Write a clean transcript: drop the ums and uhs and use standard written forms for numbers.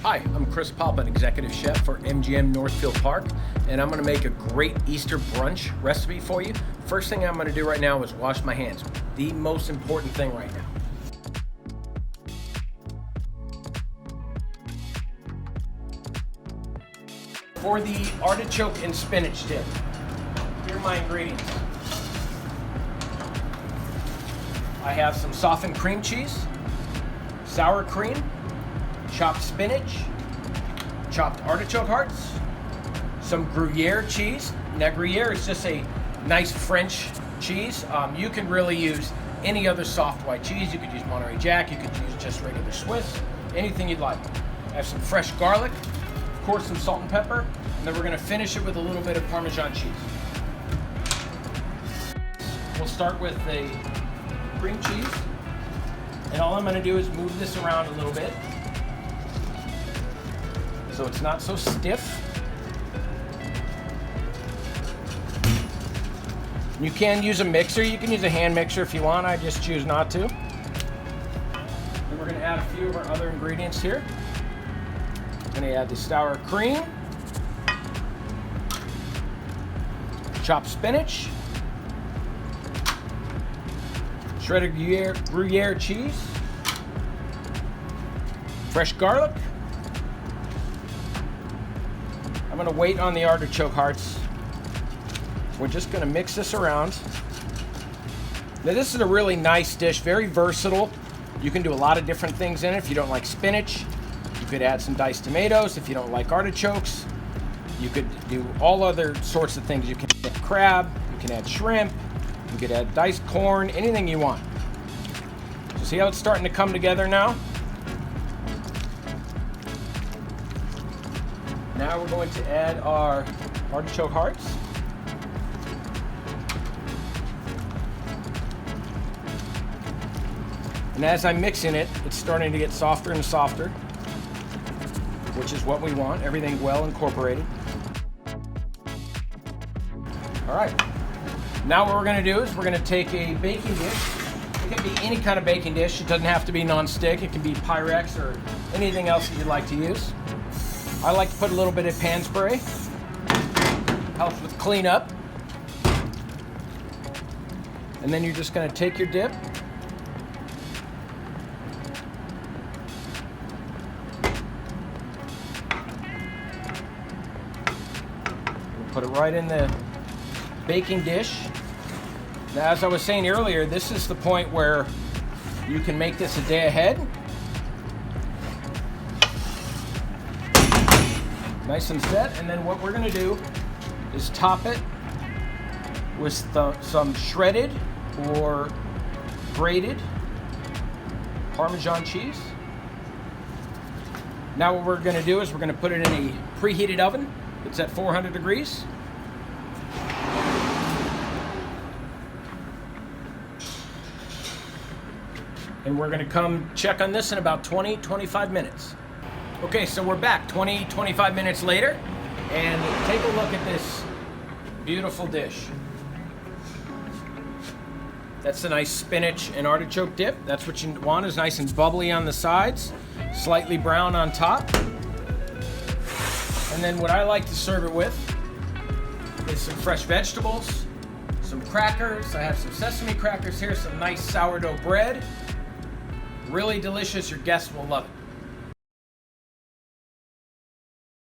Hi, I'm Chris Poplin, Executive Chef for MGM Northfield Park, and I'm going to make a great Easter brunch recipe for you. First thing I'm going to do right now is wash my hands. The most important thing right now. For the artichoke and spinach dip, here are my ingredients. I have some softened cream cheese, sour cream, chopped spinach, chopped artichoke hearts, some Gruyere cheese. Now Gruyere is just a nice French cheese. You can really use any other soft white cheese. You could use Monterey Jack, you could use just regular Swiss, anything you'd like. I have some fresh garlic, of course some salt and pepper, and then we're gonna finish it with a little bit of Parmesan cheese. We'll start with the cream cheese, and all I'm gonna do is move this around a little bit so it's not so stiff. You can use a mixer, you can use a hand mixer if you want, I just choose not to. And we're gonna add a few of our other ingredients here. I'm gonna add the sour cream, chopped spinach, shredded Gruyere cheese, fresh garlic. I'm gonna wait on the artichoke hearts. We're just gonna mix this around. Now this is a really nice dish, very versatile. You can do a lot of different things in it. If you don't like spinach, you could add some diced tomatoes. If you don't like artichokes, you could do all other sorts of things. You can add crab, you can add shrimp, you could add diced corn, anything you want. So see how it's starting to come together now? Now we're going to add our artichoke hearts. And as I'm mixing it, it's starting to get softer and softer, which is what we want, everything well incorporated. All right, now what we're gonna do is we're gonna take a baking dish. It can be any kind of baking dish. It doesn't have to be non-stick. It can be Pyrex or anything else that you'd like to use. I like to put a little bit of pan spray. Helps with cleanup. And then you're just gonna take your dip. Put it right in the baking dish. Now, as I was saying earlier, this is the point where you can make this a day ahead. Nice and set, and then what we're gonna do is top it with some shredded or grated Parmesan cheese. Now what we're gonna do is we're gonna put it in a preheated oven. It's at 400 degrees. And we're gonna come check on this in about 20-25 minutes. Okay, so we're back 20-25 minutes later, and take a look at this beautiful dish. That's a nice spinach and artichoke dip. That's what you want, is nice and bubbly on the sides, slightly brown on top. And then what I like to serve it with is some fresh vegetables, some crackers. I have some sesame crackers here, some nice sourdough bread. Really delicious, your guests will love it.